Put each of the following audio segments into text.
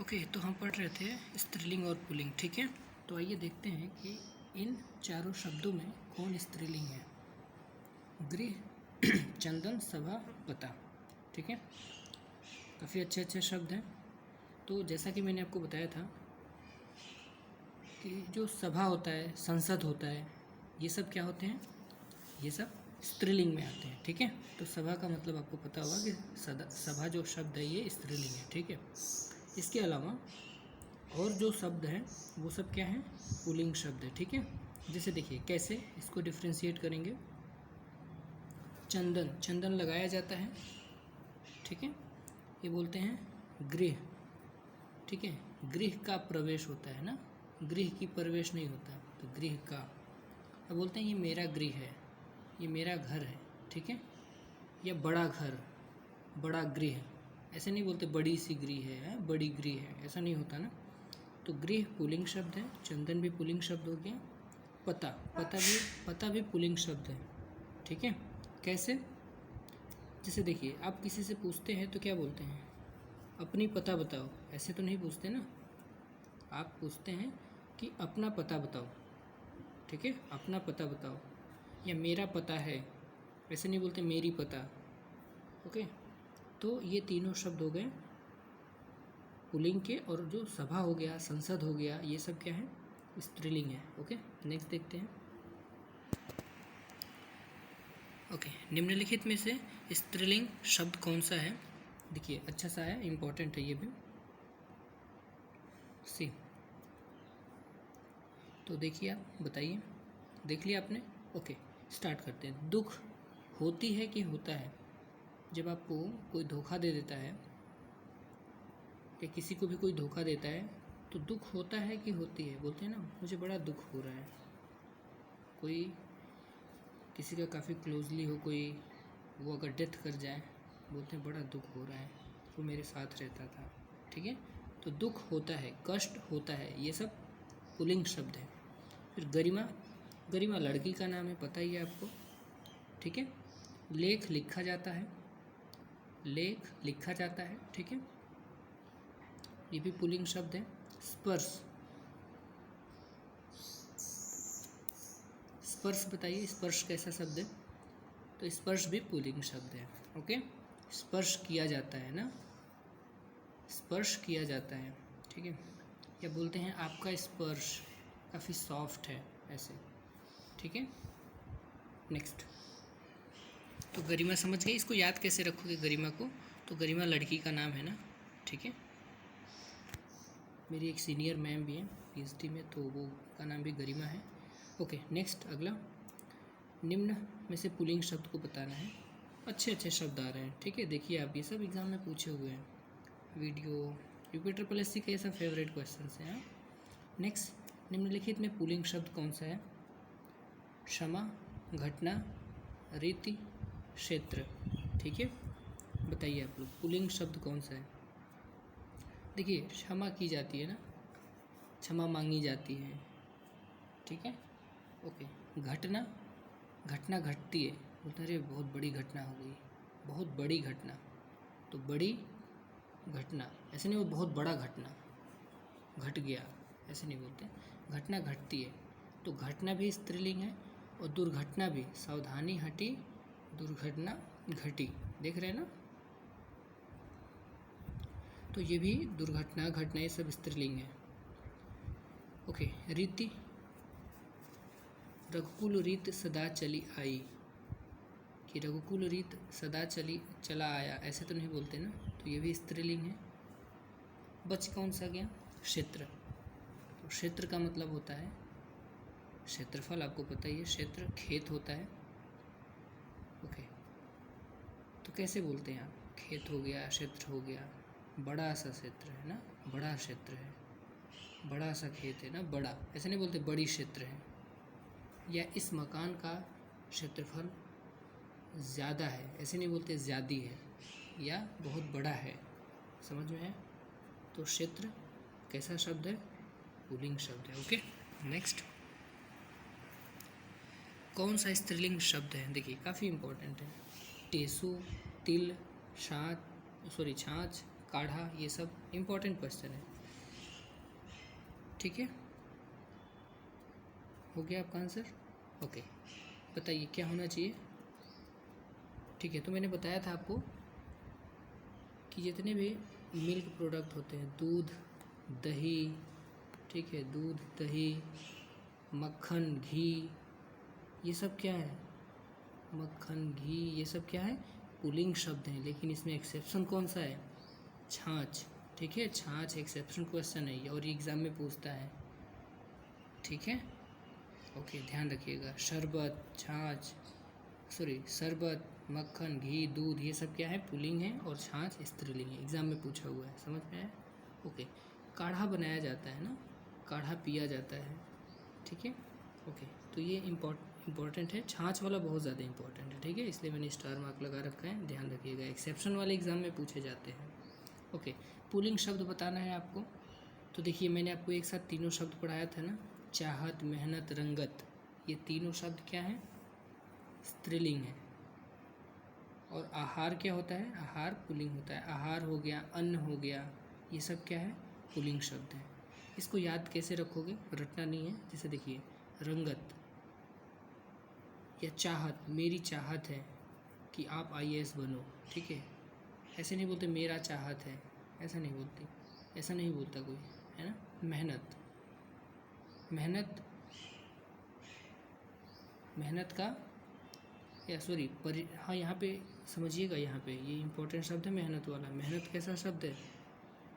Okay, तो हम पढ़ रहे थे स्त्रीलिंग और पुल्लिंग, ठीक है। तो आइए देखते हैं कि इन चारों शब्दों में कौन स्त्रीलिंग है। गृह, चंदन, सभा, पता, ठीक है। काफ़ी अच्छे अच्छे शब्द हैं। तो जैसा कि मैंने आपको बताया था कि जो सभा होता है, संसद होता है, ये सब क्या होते हैं, ये सब स्त्रीलिंग में आते हैं, ठीक है। तो सभा का मतलब आपको पता होगा कि सभा जो शब्द है ये स्त्रीलिंग है, ठीक है। इसके अलावा और जो शब्द हैं वो सब क्या हैं, पुल्लिंग शब्द है, ठीक है। जैसे देखिए कैसे इसको डिफ्रेंशिएट करेंगे। चंदन, चंदन लगाया जाता है, ठीक है, ये बोलते हैं गृह, ठीक है। गृह का प्रवेश होता है ना, गृह की प्रवेश नहीं होता, तो गृह का। अब बोलते हैं ये मेरा गृह है, ये मेरा घर है, ठीक है। या बड़ा घर, बड़ा गृह, ऐसे नहीं बोलते बड़ी सी गृह है, बड़ी गृह है, ऐसा नहीं होता ना। तो गृह पुल्लिंग शब्द है, चंदन भी पुल्लिंग शब्द हो गया, पता भी पुल्लिंग शब्द है, ठीक है। कैसे, जैसे देखिए आप किसी से पूछते हैं तो क्या बोलते हैं, अपनी पता बताओ, ऐसे तो नहीं पूछते ना। आप पूछते हैं कि अपना पता बताओ, ठीक है, अपना पता बताओ। या मेरा पता है, ऐसे नहीं बोलते मेरी पता, ओके। तो ये तीनों शब्द हो गए पुल्लिंग के, और जो सभा हो गया, संसद हो गया, ये सब क्या है, स्त्रीलिंग है, ओके। नेक्स्ट देखते हैं। ओके, निम्नलिखित में से स्त्रीलिंग शब्द कौन सा है। देखिए अच्छा सा है, इम्पोर्टेंट है ये भी, सी। तो देखिए आप बताइए, देख लिया आपने, ओके। स्टार्ट करते हैं। दुख होती है कि होता है, जब आपको कोई धोखा दे देता है या किसी को भी कोई धोखा देता है तो दुख होता है कि होती है, बोलते हैं ना मुझे बड़ा दुख हो रहा है। कोई किसी का काफ़ी क्लोजली हो कोई, वो अगर डेथ कर जाए, बोलते हैं बड़ा दुख हो रहा है, वो मेरे साथ रहता था, ठीक है। तो दुख होता है, कष्ट होता है, ये सब पुल्लिंग शब्द है। फिर गरिमा, गरिमा लड़की का नाम है, पता ही है आपको, ठीक है। लेख लिखा जाता है, लेख लिखा जाता है, ठीक है, ये भी पुल्लिंग शब्द है। स्पर्श, स्पर्श बताइए स्पर्श कैसा शब्द है, तो स्पर्श भी पुल्लिंग शब्द है, ओके। स्पर्श किया जाता है ना, स्पर्श किया जाता है, ठीक है। या बोलते हैं आपका स्पर्श काफ़ी सॉफ्ट है, ऐसे, ठीक है। नेक्स्ट, तो गरिमा समझ गए, इसको याद कैसे रखोगे गरिमा को, तो गरिमा लड़की का नाम है ना, ठीक है। मेरी एक सीनियर मैम भी है पीएचडी में, तो वो का नाम भी गरिमा है, ओके। नेक्स्ट अगला, निम्न में से पुल्लिंग शब्द को बताना है। अच्छे अच्छे शब्द आ रहे हैं, ठीक है। देखिए आप ये सब एग्जाम में पूछे हुए हैं, video UP triple S C के ये सब फेवरेट क्वेश्चन हैं। नेक्स्ट, निम्नलिखित में पुल्लिंग शब्द कौन सा है। क्षमा, घटना, रीति, क्षेत्र, ठीक है। बताइए आप लोग पुल्लिंग शब्द कौन सा है। देखिए क्षमा की जाती है ना, क्षमा मांगी जाती है, ठीक है, ओके। घटना, घटना घटती है, बोलते अरे बहुत बड़ी घटना हो गई, बहुत बड़ी घटना, तो बड़ी घटना, ऐसे नहीं, वो बहुत बड़ा घटना घट गया, ऐसे नहीं बोलते, घटना घटती है, तो घटना भी स्त्रीलिंग है। और दुर्घटना भी, सावधानी हटी, दुर्घटना घटी, देख रहे हैं ना, तो ये भी दुर्घटना, घटना, ये सब स्त्रीलिंग है, ओके। रीति, रघुकुल रीत सदा चली आई, कि रघुकुल रीत सदा चला आया, ऐसे तो नहीं बोलते ना, तो ये भी स्त्रीलिंग है। बच कौन सा गया, क्षेत्र, तो क्षेत्र का मतलब होता है क्षेत्रफल, आपको पता ही है, क्षेत्र खेत होता है, ओके। तो कैसे बोलते हैं आप, खेत हो गया, क्षेत्र हो गया, बड़ा सा क्षेत्र है ना, बड़ा क्षेत्र है, बड़ा सा खेत है ना, बड़ा, ऐसे नहीं बोलते बड़ी क्षेत्र है। या इस मकान का क्षेत्रफल ज़्यादा है, ऐसे नहीं बोलते ज़्यादी है, या बहुत बड़ा है, समझ में है। तो क्षेत्र कैसा शब्द है, पुल्लिंग शब्द है, ओके। नेक्स्ट, कौन सा स्त्रीलिंग शब्द है, देखिए काफ़ी इम्पोर्टेंट है। टेसु, तिल, छाछ, काढ़ा, ये सब इम्पोर्टेंट क्वेश्चन है। ठीक है, हो गया आपका आंसर? ओके, बताइए क्या होना चाहिए? ठीक है, तो मैंने बताया था आपको कि जितने भी मिल्क प्रोडक्ट होते हैं, दूध, दही, ठीक है, दूध, दही, मक्खन, घी, ये सब क्या है? मक्खन, घी, ये सब क्या है? पुल्लिंग शब्द हैं। लेकिन इसमें एक्सेप्शन कौन सा है? छाछ। ठीक है, छाछ एक्सेप्शन क्वेश्चन है ये, और ये एग्ज़ाम में पूछता है। ठीक है, ओके, ध्यान रखिएगा। शरबत, छाछ, शरबत, मक्खन, घी, दूध, ये सब क्या है? पुल्लिंग है, और छाछ स्त्रीलिंग है। एग्ज़ाम में पूछा हुआ है, समझ में आया? ओके, काढ़ा बनाया जाता है ना, काढ़ा पिया जाता है। ठीक है, ओके, तो ये इम्पोर्टेंट है। छाछ वाला बहुत ज़्यादा इम्पोर्टेंट है। ठीक है, इसलिए मैंने स्टार मार्क लगा रखा है, ध्यान रखिएगा। एक्सेप्शन वाले एग्ज़ाम में पूछे जाते हैं। ओके, पुल्लिंग शब्द बताना है आपको। तो देखिए, मैंने आपको एक साथ तीनों शब्द पढ़ाया था ना, चाहत, मेहनत, रंगत, ये तीनों शब्द क्या हैं? स्त्रीलिंग है। और आहार क्या होता है? आहार पुल्लिंग होता है। आहार हो गया, अन्न हो गया, ये सब क्या है? पुल्लिंग शब्द है। इसको याद कैसे रखोगे? रटना नहीं है। जैसे देखिए, रंगत या चाहत, मेरी चाहत है कि आप IAS बनो। ठीक है, ऐसे नहीं बोलते मेरा चाहत है, ऐसा नहीं बोलते, ऐसा नहीं बोलता कोई, है ना। मेहनत, मेहनत का या हाँ, यहाँ पे समझिएगा, यहाँ पे ये इंपॉर्टेंट शब्द है मेहनत वाला। मेहनत कैसा शब्द है?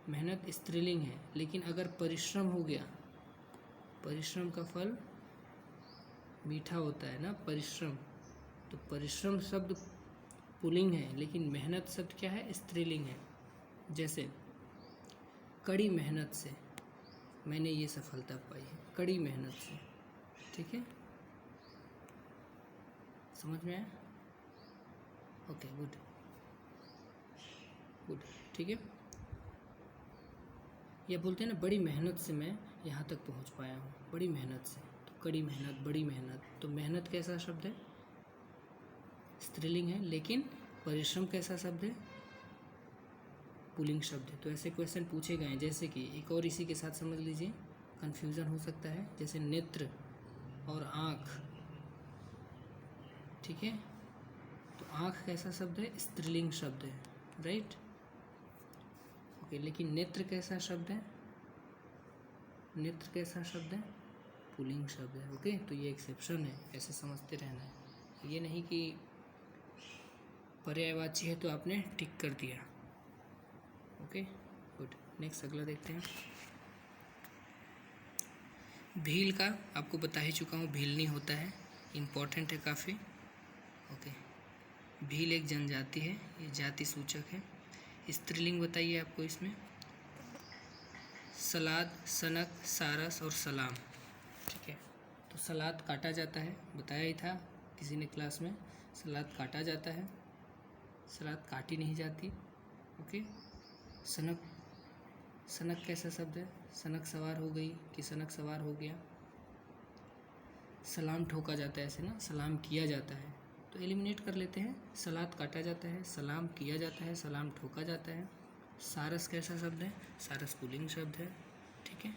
मेहनत स्त्रीलिंग है। लेकिन अगर परिश्रम हो गया, परिश्रम का फल मीठा होता है ना, परिश्रम, तो परिश्रम शब्द पुल्लिंग है, लेकिन मेहनत शब्द क्या है? स्त्रीलिंग है। जैसे कड़ी मेहनत से मैंने ये सफलता पाई है, कड़ी मेहनत से। ठीक है, समझ में आया? Okay, good good. ठीक है, ये बोलते हैं ना, बड़ी मेहनत से मैं यहाँ तक पहुँच पाया हूँ, बड़ी मेहनत से। तो कड़ी मेहनत, बड़ी मेहनत, तो मेहनत कैसा शब्द है? स्त्रीलिंग है। लेकिन परिश्रम कैसा शब्द है? पुल्लिंग शब्द है। तो ऐसे क्वेश्चन पूछे गए हैं। जैसे कि एक और इसी के साथ समझ लीजिए, कन्फ्यूज़न हो सकता है। जैसे नेत्र और आँख। ठीक है, तो आँख कैसा शब्द है? स्त्रीलिंग शब्द है, राइट। ओके, लेकिन नेत्र कैसा शब्द है? नेत्र कैसा शब्द है? पुल्लिंग शब्द है। ओके, तो ये एक्सेप्शन है, ऐसे समझते रहना है। ये नहीं कि पर्यायवाची है तो आपने टिक कर दिया। Okay, good. नेक्स्ट अगला देखते हैं। भील का आपको बता ही चुका हूँ, भीलनी होता है, इम्पोर्टेंट है काफ़ी। ओके, भील एक जनजाति है, ये जाति सूचक है। स्त्रीलिंग बताइए आपको इसमें। सलाद, सनक, सारस और सलाम। ठीक है, तो सलाद काटा जाता है, बताया ही था किसी ने क्लास में। सलाद काटा जाता है, सलाद काटी नहीं जाती। ओके, सनक, सनक कैसा शब्द है? सनक सवार हो गई कि सनक सवार हो गया। सलाम ठोका जाता है, ऐसे ना, सलाम किया जाता है। तो एलिमिनेट कर लेते हैं। सलाद काटा जाता है, सलाम किया जाता है, सलाम ठोका जाता है। सारस कैसा शब्द है? सारस पुल्लिंग शब्द है। ठीक है,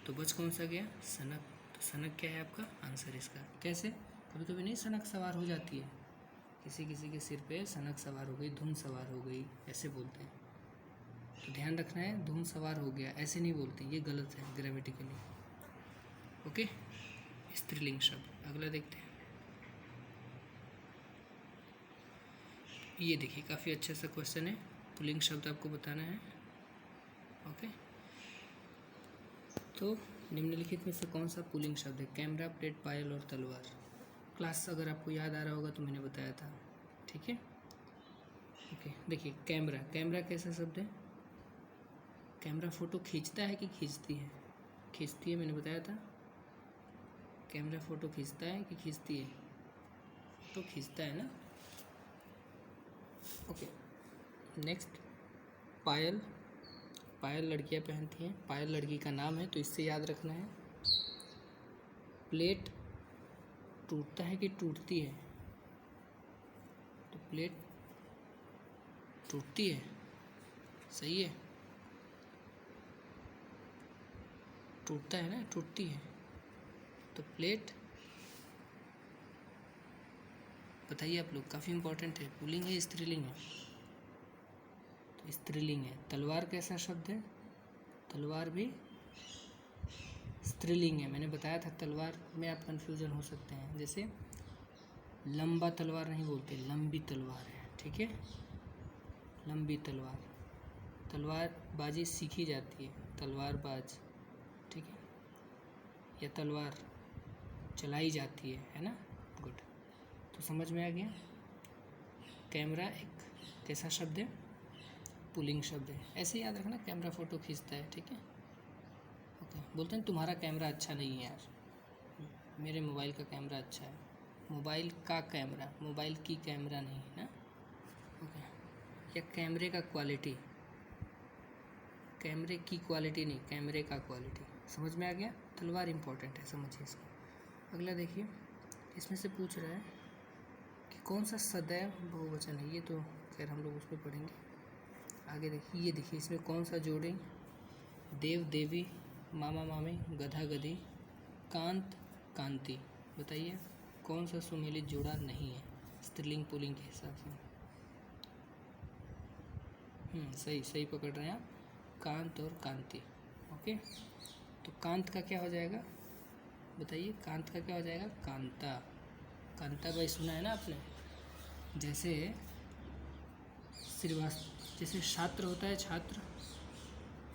तो बच कौन सा गया? सनक। तो सनक क्या है आपका आंसर इसका? कैसे? कभी कभी नहीं सनक सवार हो जाती है, किसी किसी के सिर पे सनक सवार हो गई, धुन सवार हो गई, ऐसे बोलते हैं। तो ध्यान रखना है, धुन सवार हो गया ऐसे नहीं बोलते, ये गलत है ग्रामेटिकली। ओके, स्त्रीलिंग शब्द। अगला देखते हैं। ये देखिए, काफ़ी अच्छा सा क्वेश्चन है। पुल्लिंग शब्द आपको बताना है। ओके, तो निम्नलिखित में से कौन सा पुल्लिंग शब्द है? कैमरा, प्लेट, पायल और तलवार। क्लास अगर आपको याद आ रहा होगा तो मैंने बताया था। ठीक है, ओके, देखिए कैमरा, कैमरा कैसा शब्द है? कैमरा फ़ोटो खींचता है कि खींचती है? खींचती है, मैंने बताया था। कैमरा फ़ोटो खींचता है कि खींचती है? फ़ोटो खींचता है ना। ओके, नेक्स्ट, पायल। पायल लड़कियां पहनती हैं, पायल लड़की का नाम है, तो इससे याद रखना है। प्लेट टूटता है कि टूटती है? तो प्लेट टूटती है। सही है, टूटता है ना, टूटती है। तो प्लेट बताइए आप लोग, काफ़ी इंपॉर्टेंट है। पुल्लिंग है स्त्रीलिंग है? तो स्त्रीलिंग है। तलवार कैसा शब्द है? तलवार भी स्त्रीलिंग है। मैंने बताया था तलवार में आप कंफ्यूजन हो सकते हैं, जैसे लंबा तलवार नहीं बोलते, लंबी तलवार है, ठीक है, लंबी तलवार। तलवार बाजी सीखी जाती है, तलवार बाज, ठीक है, या तलवार चलाई जाती है ना। गुड, तो समझ में आ गया। कैमरा एक कैसा शब्द है? पुल्लिंग शब्द है। ऐसे याद रखना, कैमरा फ़ोटो खींचता है, ठीक है। ओके, बोलते हैं तुम्हारा कैमरा अच्छा नहीं है यार, मेरे मोबाइल का कैमरा अच्छा है। मोबाइल का कैमरा, मोबाइल की कैमरा नहीं ना। ओके, या कैमरे का क्वालिटी, कैमरे की क्वालिटी नहीं, कैमरे का क्वालिटी। समझ में आ गया। तलवार इंपॉर्टेंट है, समझिए इसको। अगला देखिए, इसमें से पूछ रहा है कि कौन सा सदैव बहुवचन है। ये तो खैर हम लोग उस पर पढ़ेंगे। आगे देखिए, ये देखिए इसमें कौन सा जोड़ें? देव देवी, मामा मामी, गधा गधी, कांत कांति। बताइए कौन सा सुमेलित जोड़ा नहीं है स्त्रीलिंग पुल्लिंग के हिसाब से? सही सही पकड़ रहे हैं आप, कांत और कांति। ओके, तो कांत का क्या हो जाएगा? बताइए कांत का क्या हो जाएगा? कांता। कांता भाई सुना है ना आपने? जैसे जैसे छात्र होता है, छात्र,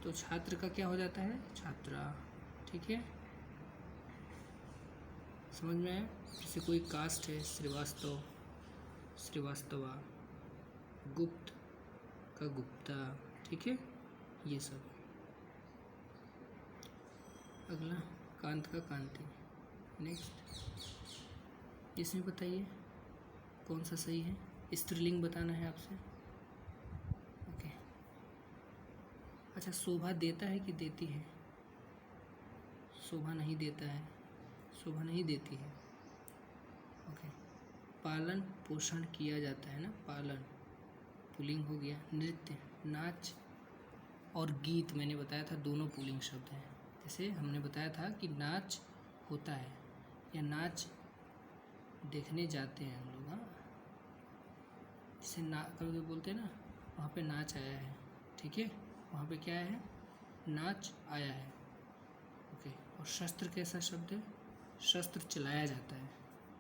तो छात्र का क्या हो जाता है? छात्रा, ठीक है, समझ में आया। जैसे कोई कास्ट है, श्रीवास्तव, श्रीवास्तवा, गुप्त का गुप्ता, ठीक है, ये सब। अगला कांत का कांति। नेक्स्ट, इसमें बताइए कौन सा सही है? स्त्रीलिंग बताना है आपसे। ओके, अच्छा, शोभा देता है कि देती है? शोभा नहीं देता है, शोभा नहीं देती है। ओके, पालन पोषण किया जाता है ना, पालन पुल्लिंग हो गया। नृत्य, नाच और गीत मैंने बताया था, दोनों पुल्लिंग शब्द हैं। जैसे हमने बताया था कि नाच होता है या नाच देखने जाते हैं हम लोग, हाँ, जैसे कभी बोलते हैं ना, वहाँ पे नाच आया है, ठीक है, वहाँ पे क्या है? नाच आया है। ओके, और शस्त्र कैसा शब्द है? शस्त्र चलाया जाता है,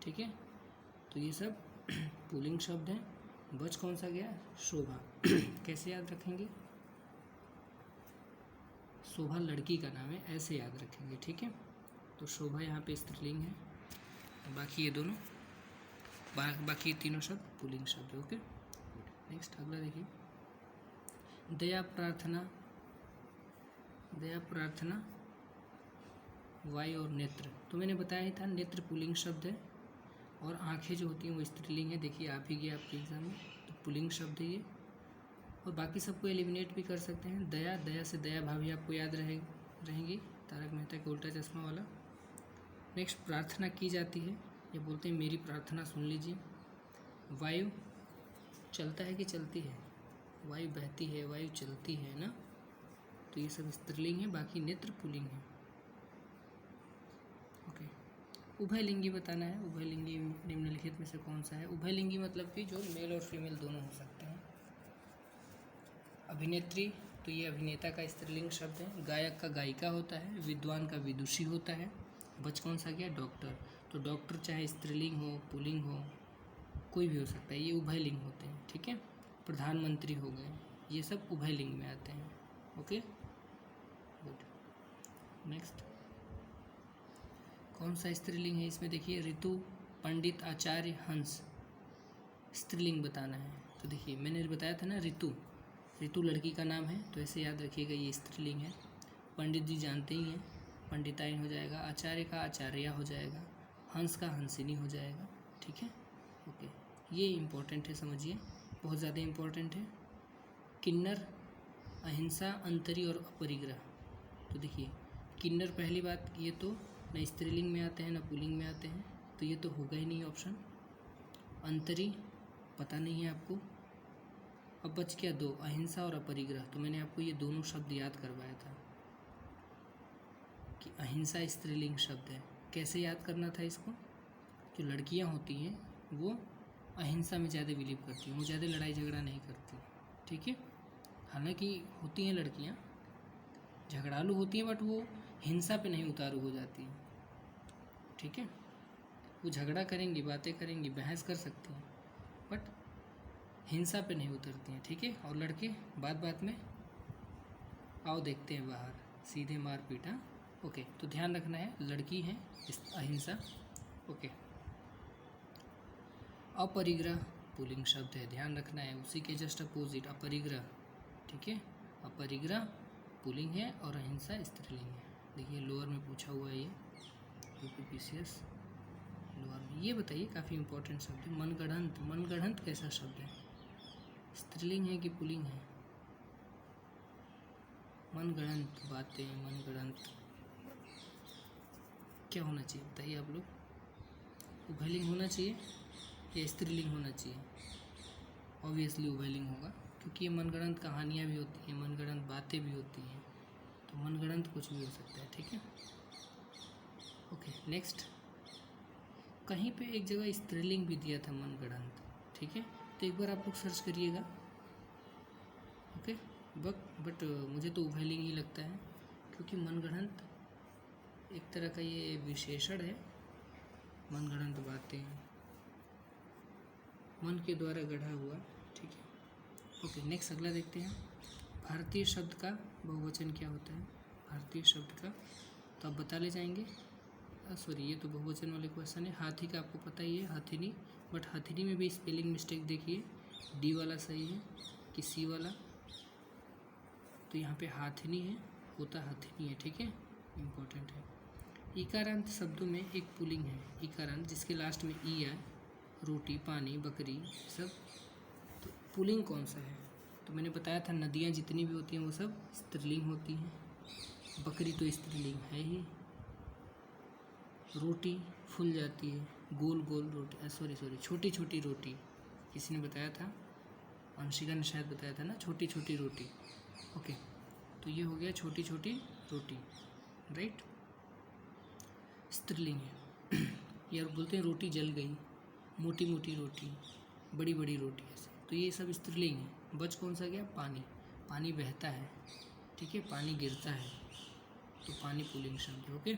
ठीक है। तो ये सब पुल्लिंग शब्द हैं। बच कौन सा गया? शोभा। कैसे याद रखेंगे? शोभा लड़की का नाम है, ऐसे याद रखेंगे, ठीक है। तो शोभा यहाँ पे स्त्रीलिंग है, बाकी ये दोनों बाकी तीनों शब्द पुल्लिंग शब्द है। ओके, नेक्स्ट अगला देखिए, दया प्रार्थना, दया प्रार्थना, वायु और नेत्र। तो मैंने बताया ही था, नेत्र पुल्लिंग शब्द है और आंखें जो होती हैं वो स्त्रीलिंग है। देखिए आप ही गया आपके एग्जाम में, तो पुल्लिंग शब्द है ये। और बाकी सबको एलिमिनेट भी कर सकते हैं। दया, दया से दया भाभी आपको याद रहेंगी, तारक मेहता के उल्टा चश्मा वाला। नेक्स्ट, प्रार्थना की जाती है, ये बोलते हैं मेरी प्रार्थना सुन लीजिए। वायु, चलता है कि चलती है? वायु बहती है, वायु चलती है ना, तो ये सब स्त्रीलिंग है। बाकी नेत्र पुल्लिंग है। ओके, उभयलिंगी बताना है। उभयलिंगी निम्नलिखित में से कौन सा है? उभयलिंगी मतलब कि जो मेल और फीमेल दोनों हो सकते हैं। अभिनेत्री, तो ये अभिनेता का स्त्रीलिंग शब्द है। गायक का गायिका होता है। विद्वान का विदुषी होता है। बच कौन सा गया? डॉक्टर। तो डॉक्टर चाहे स्त्रीलिंग हो पुल्लिंग हो, कोई भी हो सकता है, ये उभयलिंग होते हैं, ठीक है। प्रधानमंत्री हो गए, ये सब उभयलिंग में आते हैं। Okay, good. नेक्स्ट, कौन सा स्त्रीलिंग है इसमें? देखिए, ऋतु, पंडित, आचार्य, हंस। स्त्रीलिंग बताना है। तो देखिए मैंने बताया था ना, ऋतु, ऋतु लड़की का नाम है, तो ऐसे याद रखिएगा, ये स्त्रीलिंग है। पंडित जी जानते ही हैं, पंडिताइन हो जाएगा। आचार्य का आचार्या हो जाएगा। हंस का हंसिनी हो जाएगा, ठीक है। ओके, ये इम्पोर्टेंट है, समझिए, बहुत ज़्यादा इम्पोर्टेंट है। किन्नर, अहिंसा, अंतरी और अपरिग्रह। तो देखिए किन्नर, पहली बात, ये तो न स्त्रीलिंग में आते हैं न पुल्लिंग में आते हैं, तो ये तो होगा ही नहीं ऑप्शन। अंतरी पता नहीं है आपको, अब बच गया दो, अहिंसा और अपरिग्रह। तो मैंने आपको ये दोनों शब्द याद करवाया था कि अहिंसा स्त्रीलिंग शब्द है। कैसे याद करना था इसको? जो लड़कियां होती हैं वो अहिंसा में ज़्यादा बिलीव करती हैं, वो ज़्यादा लड़ाई झगड़ा नहीं करती, ठीक है। हालांकि होती हैं लड़कियां झगड़ालू होती हैं, बट वो हिंसा पे नहीं उतारू हो जाती हैं, ठीक है। वो झगड़ा करेंगी, बातें करेंगी, बहस कर सकती हैं, बट हिंसा पे नहीं उतरती हैं, ठीक है। और लड़के बात बात में आओ देखते हैं बाहर, सीधे मार पीटा। ओके, तो ध्यान रखना है, लड़की है अहिंसा। ओके, अपरिग्रह पुल्लिंग शब्द है, ध्यान रखना है, उसी के जस्ट अपोजिट अपरिग्रह, ठीक है। अपरिग्रह पुल्लिंग है और अहिंसा स्त्रीलिंग है। देखिए लोअर में पूछा हुआ है ये यूपीपीसीएस लोअर में। ये बताइए, काफ़ी इंपॉर्टेंट शब्द है, मनगढ़ंत। मनगढ़ंत कैसा शब्द है? स्त्रीलिंग है कि पुल्लिंग है? मनगढ़ंत बातें, मनगढ़ंत क्या होना चाहिए बताइए आप लोग? उभयलिंग होना चाहिए या स्त्रीलिंग होना चाहिए? ऑब्वियसली उभयलिंग होगा, क्योंकि ये मनगढ़ंत कहानियाँ भी होती हैं, मनगढ़ंत बातें भी होती हैं, तो मनगढ़ंत कुछ भी हो सकता है, ठीक है। ओके, नेक्स्ट, कहीं पे एक जगह स्त्रीलिंग भी दिया था मनगढ़ंत, ठीक है, तो एक बार आप लोग सर्च करिएगा। ओके, बट मुझे तो उभयलिंग ही लगता है, क्योंकि मनगढ़ंत एक तरह का ये विशेषण है। मनगढ़ंत बातें, मन के द्वारा गढ़ा हुआ, ठीक है। ओके, नेक्स्ट अगला देखते हैं, भारतीय शब्द का बहुवचन क्या होता है? भारतीय शब्द का तो आप बता ले जाएंगे। सॉरी, ये तो बहुवचन वाले क्वेश्चन है। हाथी का आपको पता ही है, हथिनी, बट हथिनी में भी स्पेलिंग मिस्टेक देखिए, डी वाला सही है कि सी वाला? तो यहाँ पे हाथिनी है, होता हथिनी है, ठीक है, इम्पोर्टेंट है। इकारांत शब्दों में एक पुल्लिंग है, इकारांत जिसके लास्ट में ई आए, रोटी, पानी, बकरी, सब। तो पुल्लिंग कौन सा है? तो मैंने बताया था, नदियाँ जितनी भी होती हैं वो सब स्त्रीलिंग होती हैं। बकरी तो स्त्रीलिंग है ही। रोटी फूल जाती है, गोल गोल रोटी, सॉरी छोटी छोटी रोटी, किसी ने बताया था, अंशिका ने शायद बताया था ना, छोटी छोटी रोटी। ओके, तो ये हो गया छोटी छोटी रोटी, राइट, स्त्रीलिंग है। यार बोलते हैं रोटी जल गई, मोटी मोटी रोटी, बड़ी बड़ी रोटी, ऐसे, तो ये सब स्त्रीलिंग है। बच कौन सा गया? पानी। पानी बहता है, ठीक है, पानी गिरता है, तो पानी पुल्लिंग शब्द है। ओके,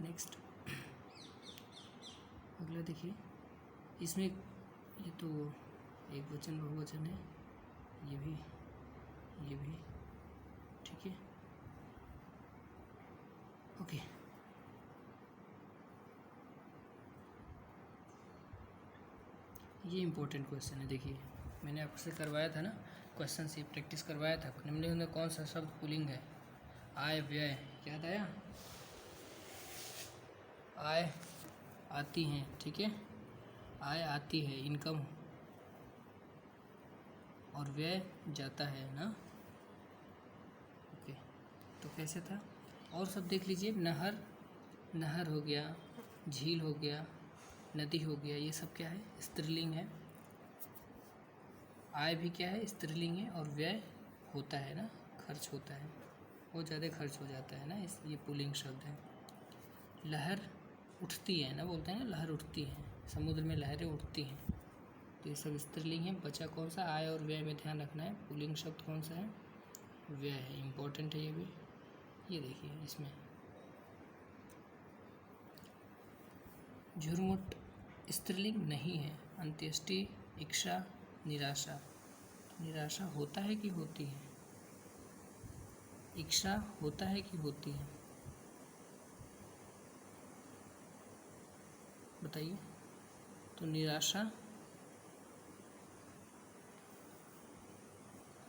नेक्स्ट अगला देखिए, इसमें ये तो एक वचन बहुवचन है, ये भी, ठीक है। ओके, ये इम्पोर्टेंट क्वेश्चन है। देखिए मैंने आपसे करवाया था ना क्वेश्चन से प्रैक्टिस करवाया था, निम्नलिखित में कौन सा शब्द पुल्लिंग है? आय व्यय, याद आया? आय आती हैं, ठीक है, आय आती है, इनकम, और व्यय जाता है ना। ओके, तो कैसे था? और सब देख लीजिए, नहर, नहर हो गया, झील हो गया, नदी हो गया, ये सब क्या है? स्त्रीलिंग है। आय भी क्या है? स्त्रीलिंग है। और व्यय होता है ना, खर्च होता है, बहुत ज़्यादा खर्च हो जाता है ना, इस ये पुल्लिंग शब्द है। लहर उठती है ना, बोलते हैं ना, लहर उठती है, समुद्र में लहरें उठती हैं, तो ये सब स्त्रीलिंग है। बचा कौन सा? आय और व्यय में ध्यान रखना है, पुल्लिंग शब्द कौन सा है? व्यय है, इम्पोर्टेंट है ये भी। ये देखिए इसमें झुरमुट स्त्रीलिंग नहीं है। अंत्येष्टि, इच्छा, निराशा, निराशा होता है कि होती है? इच्छा होता है कि होती है? बताइए। तो निराशा,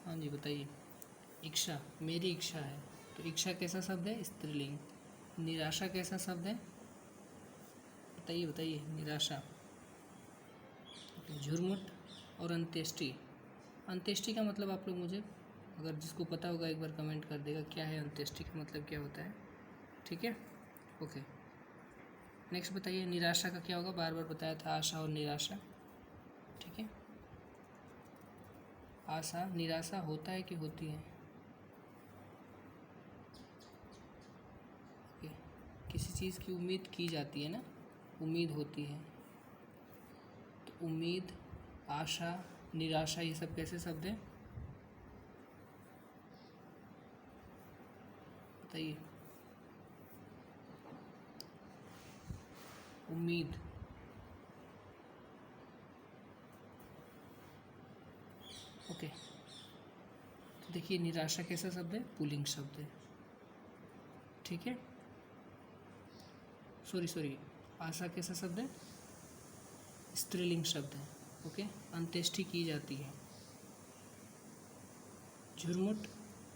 हाँ जी बताइए। इच्छा, मेरी इच्छा है, तो इच्छा कैसा शब्द है? स्त्रीलिंग। निराशा कैसा शब्द है? बताइए बताइए। निराशा। झुरमुट और अंत्येष्टि, अंत्येष्टि का मतलब आप लोग मुझे, अगर जिसको पता होगा एक बार कमेंट कर देगा, क्या है अंत्येष्टि का मतलब, क्या होता है, ठीक है। ओके, नेक्स्ट बताइए, निराशा का क्या होगा? बार बार बताया था, आशा और निराशा, ठीक है। आशा निराशा होता है कि होती है? ओके, किसी चीज़ की उम्मीद की जाती है ना, उम्मीद होती है। तो उम्मीद, आशा, निराशा, ये सब कैसे शब्द हैं बताइए? उम्मीद, ओके। तो देखिए निराशा कैसा शब्द है? पुल्लिंग शब्द है, ठीक है। सॉरी, आशा कैसा शब्द है? स्त्रीलिंग शब्द है, ओके। अंत्येष्टि की जाती है। झुरमुट,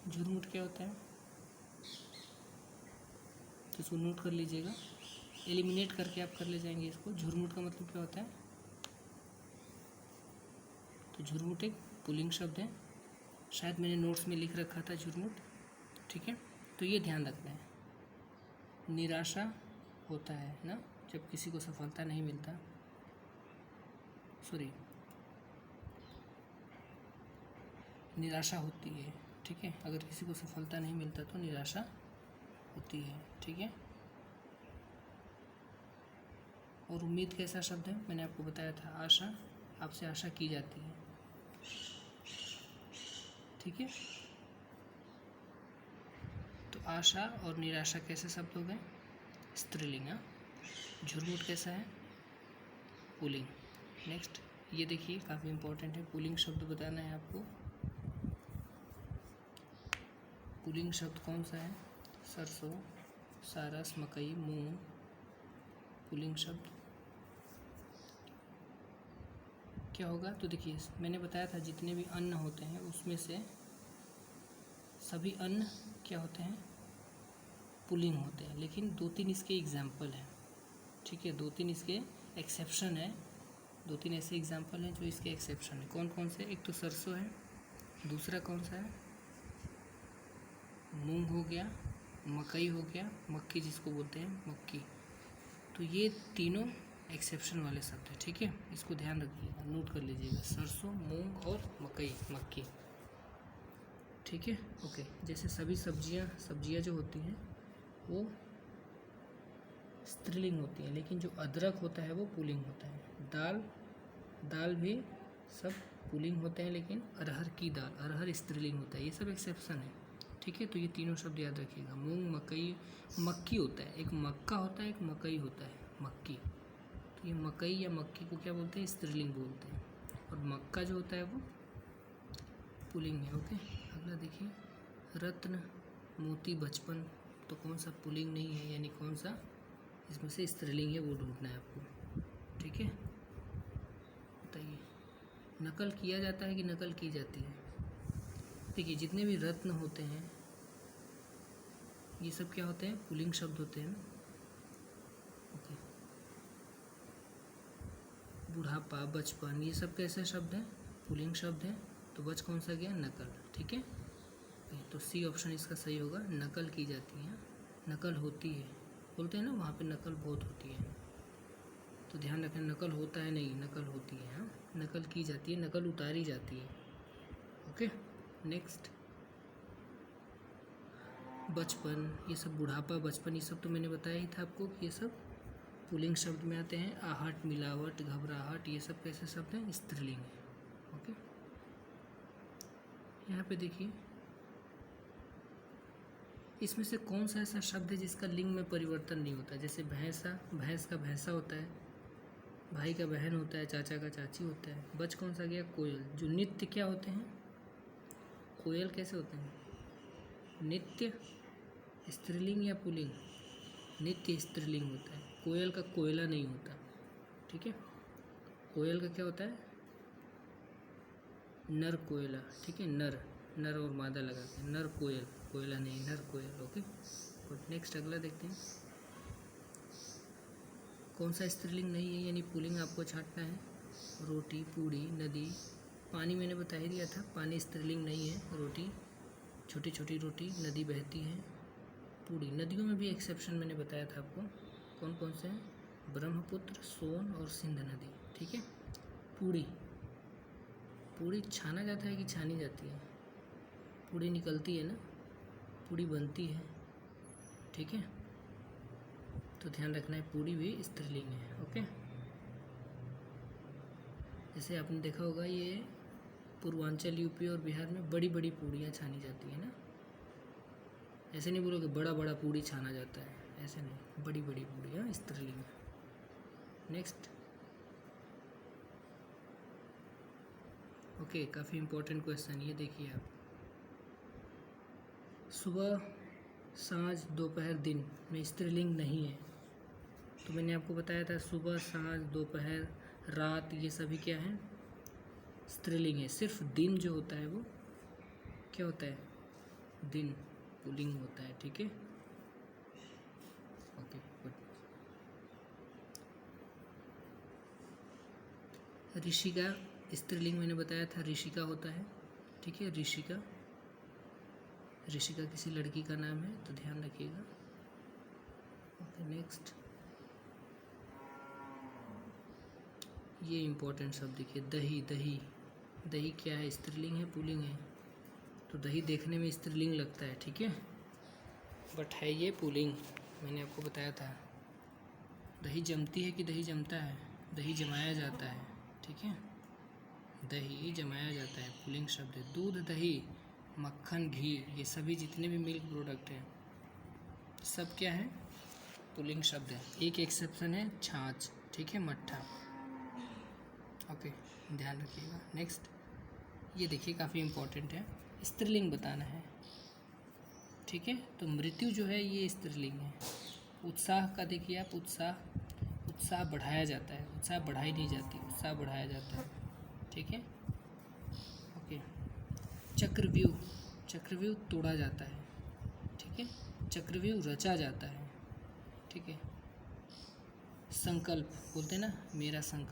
झुरमुट क्या होता है? तो इसको नोट कर लीजिएगा, एलिमिनेट करके आप कर ले जाएंगे इसको। झुरमुट का मतलब क्या होता है? तो झुरमुट एक पुल्लिंग शब्द है, शायद मैंने नोट्स में लिख रखा था झुरमुट, ठीक है। तो ये ध्यान रखना है। निराशा होता है ना जब किसी को सफलता नहीं मिलता, सॉरी, निराशा होती है, ठीक है। अगर किसी को सफलता नहीं मिलता तो निराशा होती है, ठीक है। और उम्मीद कैसा शब्द है? मैंने आपको बताया था, आशा, आपसे आशा की जाती है, ठीक है। तो आशा और निराशा कैसे शब्द हो गए? स्त्रीलिंग। झुरमुट कैसा है? पुल्लिंग। नेक्स्ट ये देखिए, काफ़ी इंपॉर्टेंट है, पुल्लिंग शब्द बताना है आपको। पुल्लिंग शब्द कौन सा है? सरसों, सारस, मकई, मूंग, पुल्लिंग शब्द क्या होगा? तो देखिए मैंने बताया था जितने भी अन्न होते हैं उसमें से सभी अन्न क्या होते हैं? पुल्लिंग होते हैं, लेकिन 2-3 इसके एग्जाम्पल हैं, ठीक है। 2-3 इसके एक्सेप्शन है, 2-3 ऐसे एग्जाम्पल हैं जो इसके एक्सेप्शन है। कौन कौन से? एक तो सरसों है, दूसरा कौन सा है? मूंग हो गया, मकई हो गया, मक्की जिसको बोलते हैं मक्की। तो ये तीनों एक्सेप्शन वाले शब्द हैं, ठीक है। इसको ध्यान रखिएगा, नोट कर लीजिएगा, सरसों, मूंग और मकई, मक्की, ठीक है, ओके। जैसे सभी सब्जियां जो होती हैं वो स्त्रीलिंग होती हैं, लेकिन जो अदरक होता है वो पुल्लिंग होता है। दाल भी सब पुल्लिंग होते हैं, लेकिन अरहर की दाल, अरहर स्त्रीलिंग होता है। ये सब एक्सेप्शन है, ठीक है। तो ये तीनों शब्द याद रखिएगा। मूंग, मकई, मक्की होता है, एक मक्का होता है, एक मकई होता है, मक्की। तो ये मकई या मक्की को क्या बोलते हैं? स्त्रीलिंग बोलते हैं। और मक्का जो होता है वो पुल्लिंग है, ओके। अगला देखिए, रत्न, मोती, बचपन, तो कौन सा पुल्लिंग नहीं है, यानी कौन सा इसमें से स्त्रीलिंग है वो ढूंढना है आपको, ठीक है। बताइए, नकल किया जाता है कि नकल की जाती है? देखिए जितने भी रत्न होते हैं ये सब क्या होते हैं? पुल्लिंग शब्द होते हैं, ओके। बुढ़ापा, बचपन, ये सब कैसे शब्द हैं? पुल्लिंग शब्द हैं। तो बच कौन सा गया? नकल, ठीक है। तो सी ऑप्शन इसका सही होगा, नकल की जाती है, नकल होती है, बोलते हैं ना वहाँ पे नकल बहुत होती है। तो ध्यान रखें, नकल होता है नहीं, नकल होती है, हाँ। नकल की जाती है, नकल उतारी जाती है, ओके। नेक्स्ट, बचपन, ये सब बुढ़ापा, बचपन, ये सब तो मैंने बताया ही था आपको कि ये सब पुल्लिंग शब्द में आते हैं। आहट, मिलावट, घबराहट, ये सब कैसे शब्द हैं? स्त्रीलिंग है, ओके। यहाँ पे देखिए, इसमें से कौन सा ऐसा शब्द है जिसका लिंग में परिवर्तन नहीं होता? जैसे भैंसा, भैंस का भैंसा होता है, भाई का बहन होता है, चाचा का चाची होता है। बच कौन सा गया? कोयल। जो नित्य क्या होते हैं? कोयल कैसे होते हैं? नित्य स्त्रीलिंग या पुल्लिंग? नित्य स्त्रीलिंग होता है, कोयल का कोयला नहीं होता, ठीक है। कोयल का क्या होता है? नर कोयला, ठीक है, नर, नर और मादा लगा के, नर कोयल, कोयला नहीं, नर कोयल, ओके। गुड। नेक्स्ट अगला देखते हैं, कौन सा स्त्रीलिंग नहीं है यानी पुल्लिंग आपको छांटना है। रोटी, पूड़ी, नदी, पानी मैंने बता ही दिया था, पानी स्त्रीलिंग नहीं है। रोटी, छोटी छोटी रोटी, नदी बहती है, पूड़ी। नदियों में भी एक्सेप्शन मैंने बताया था आपको, कौन कौन से हैं? ब्रह्मपुत्र, सोन और सिंध नदी, ठीक है। पूड़ी, पूड़ी छाना जाता है कि छानी जाती है? पूड़ी निकलती है ना, पूड़ी बनती है, ठीक है। तो ध्यान रखना है पूड़ी भी स्त्रीलिंग है, ओके। जैसे आपने देखा होगा ये पूर्वांचल यूपी और बिहार में बड़ी बड़ी पूड़ियाँ छानी जाती है ना। ऐसे नहीं बोलोगे बड़ा बड़ा पूड़ी छाना जाता है, ऐसे नहीं, बड़ी बड़ी पूड़ियाँ स्त्रीलिंग। नेक्स्ट, ओके, काफ़ी इम्पोर्टेंट क्वेश्चन ये देखिए आप। सुबह, सांझ, दोपहर, दिन में स्त्रीलिंग नहीं है। तो मैंने आपको बताया था सुबह, सांझ, दोपहर, रात, ये सभी क्या है? स्त्रीलिंग है। सिर्फ दिन जो होता है वो क्या होता है? दिन पुल्लिंग होता है, ठीक है। Okay, good. ऋषिका स्त्रीलिंग मैंने बताया था, ऋषिका होता है, ठीक है। ऋषिका, ऋषिका किसी लड़की का नाम है, तो ध्यान रखिएगा। ओके, नेक्स्ट, ये इम्पोर्टेंट शब्द देखिए, दही। दही, दही क्या है? स्त्रीलिंग है, पुल्लिंग है? तो दही देखने में स्त्रीलिंग लगता है, ठीक है, बट है ये पुल्लिंग। मैंने आपको बताया था। दही जमती है कि दही जमता है? दही जमाया जाता है, ठीक है। दही जमाया जाता है, पुल्लिंग शब्द है। दूध, दही, मक्खन, घी, ये सभी जितने भी मिल्क प्रोडक्ट हैं सब क्या है? पुल्लिंग शब्द है। एक एक्सेप्शन है, छाछ, ठीक है, मट्ठा। ओके, ध्यान रखिएगा। नेक्स्ट, ये देखिए काफ़ी इम्पोर्टेंट है, स्त्रीलिंग बताना है, ठीक है। तो मृत्यु जो है ये स्त्रीलिंग है। उत्साह का देखिए आप, उत्साह, उत्साह बढ़ाया जाता है, उत्साह बढ़ाई नहीं जाती, उत्साह बढ़ाया जाता है, ठीक है। ओके, चक्रव्यूह, चक्रव्यूह तोड़ा जाता है, ठीक है। चक्रव्यूह रचा जाता है, ठीक है। संकल्प बोलते हैं ना, मेरा संकल्प।